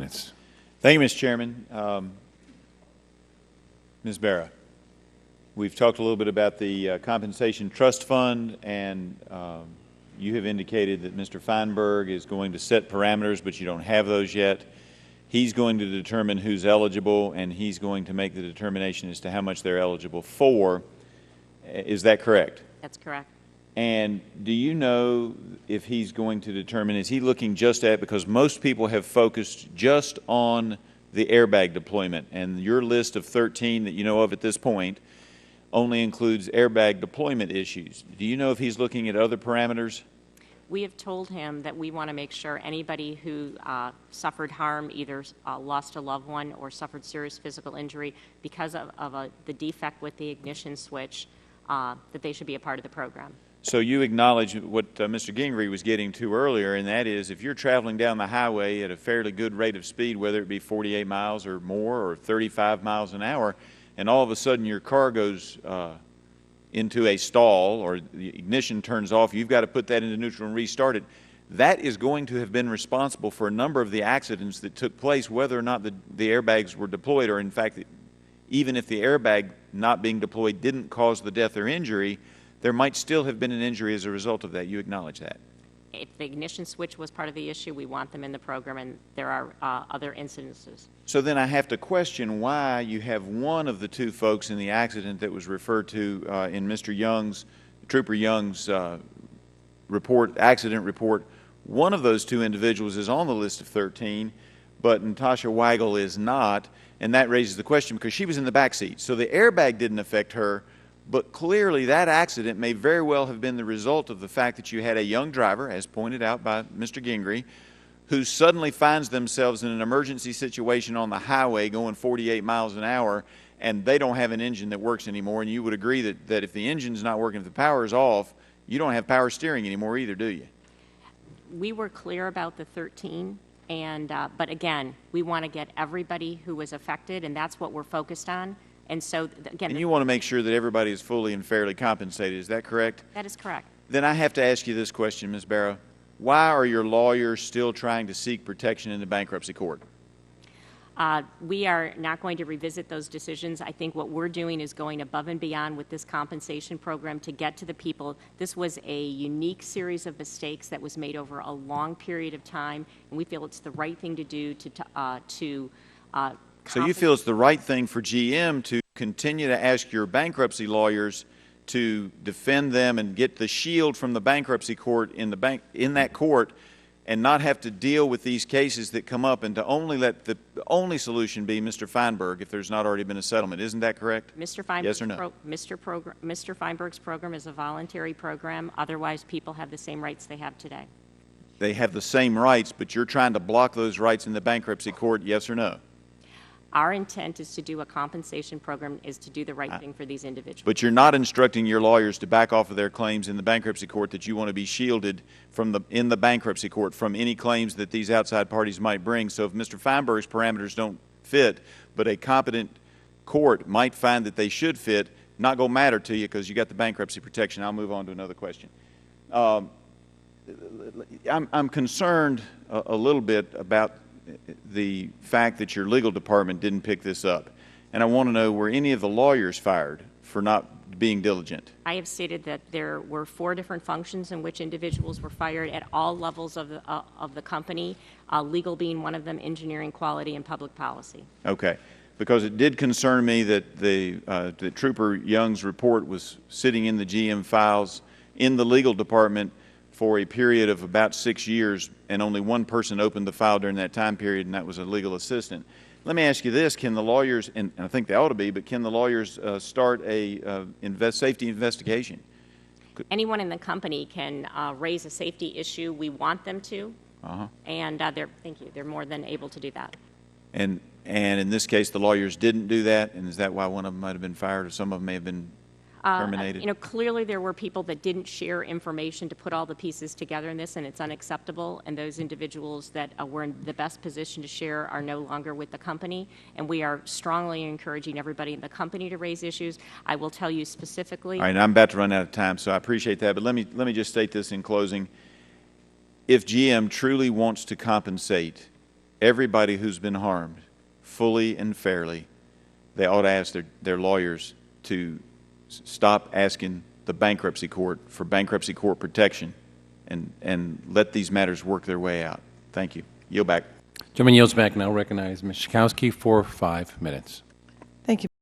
minutes. Thank you, Mr. Chairman. Ms. Barra, we've talked a little bit about the Compensation Trust Fund, and you have indicated that Mr. Feinberg is going to set parameters, but you don't have those yet. He's going to determine who's eligible, and he's going to make the determination as to how much they're eligible for. Is that correct? That's correct. And do you know if he's going to determine, is he looking just at, because most people have focused just on the airbag deployment, and your list of 13 that you know of at this point only includes airbag deployment issues. Do you know if he's looking at other parameters? We have told him that we want to make sure anybody who suffered harm, either lost a loved one or suffered serious physical injury because of the defect with the ignition switch, that they should be a part of the program. So you acknowledge what Mr. Gingrey was getting to earlier, and that is if you're traveling down the highway at a fairly good rate of speed, whether it be 48 miles or more or 35 miles an hour, and all of a sudden your car goes into a stall or the ignition turns off, you've got to put that into neutral and restart it. That is going to have been responsible for a number of the accidents that took place, whether or not the airbags were deployed, or in fact, even if the airbag not being deployed didn't cause the death or injury, there might still have been an injury as a result of that. You acknowledge that? If the ignition switch was part of the issue, we want them in the program, and there are other incidences. So then I have to question why you have one of the two folks in the accident that was referred to in Mr. Young's, Trooper Young's accident report. One of those two individuals is on the list of 13, but Natasha Weigel is not, and that raises the question because she was in the back seat. So the airbag didn't affect her, but clearly that accident may very well have been the result of the fact that you had a young driver, as pointed out by Mr. Gingrey, who suddenly finds themselves in an emergency situation on the highway going 48 miles an hour, and they don't have an engine that works anymore. And you would agree that if the engine's not working, if the power is off, you don't have power steering anymore either, do you? We were clear about the 13, but again, we want to get everybody who was affected, and that's what we're focused on. And so, again... And you want to make sure that everybody is fully and fairly compensated. Is that correct? That is correct. Then I have to ask you this question, Ms. Barra. Why are your lawyers still trying to seek protection in the bankruptcy court? We are not going to revisit those decisions. I think what we're doing is going above and beyond with this compensation program to get to the people. This was a unique series of mistakes that was made over a long period of time, and we feel it's the right thing to do So you feel it's the right thing for GM to continue to ask your bankruptcy lawyers to defend them and get the shield from the bankruptcy court in that court, and not have to deal with these cases that come up, and to only let the only solution be Mr. Feinberg if there's not already been a settlement. Isn't that correct? Mr. Feinberg's yes or no? Mr. Feinberg's program is a voluntary program. Otherwise, people have the same rights they have today. They have the same rights, but you're trying to block those rights in the bankruptcy court, yes or no? Our intent is to do a compensation program, is to do the right thing for these individuals. But you're not instructing your lawyers to back off of their claims in the bankruptcy court, that you want to be shielded in the bankruptcy court from any claims that these outside parties might bring. So if Mr. Feinberg's parameters don't fit, but a competent court might find that they should fit, not going to matter to you because you got the bankruptcy protection. I'll move on to another question. I'm concerned a little bit about the fact that your legal department didn't pick this up. And I want to know, were any of the lawyers fired for not being diligent? I have stated that there were 4 different functions in which individuals were fired at all levels of the company, legal being one of them, engineering, quality, and public policy. Okay. Because it did concern me that that Trooper Young's report was sitting in the GM files in the legal department for a period of about 6 years, and only one person opened the file during that time period, and that was a legal assistant. Let me ask you this. Can the lawyers, and I think they ought to be, but can the lawyers start a safety investigation? Anyone in the company can raise a safety issue. We want them to, and they're more than able to do that. And in this case, the lawyers didn't do that, and is that why one of them might have been fired, or some of them may have been terminated? Clearly there were people that didn't share information to put all the pieces together in this, and it's unacceptable, and those individuals that were in the best position to share are no longer with the company, and we are strongly encouraging everybody in the company to raise issues. I will tell you specifically... All right, I'm about to run out of time, so I appreciate that, but let me just state this in closing. If GM truly wants to compensate everybody who's been harmed fully and fairly, they ought to ask their lawyers to stop asking the bankruptcy court for bankruptcy court protection and let these matters work their way out. Thank you. Yield back. Gentleman yields back. Now recognize Ms. Schakowsky for 5 minutes. Thank you.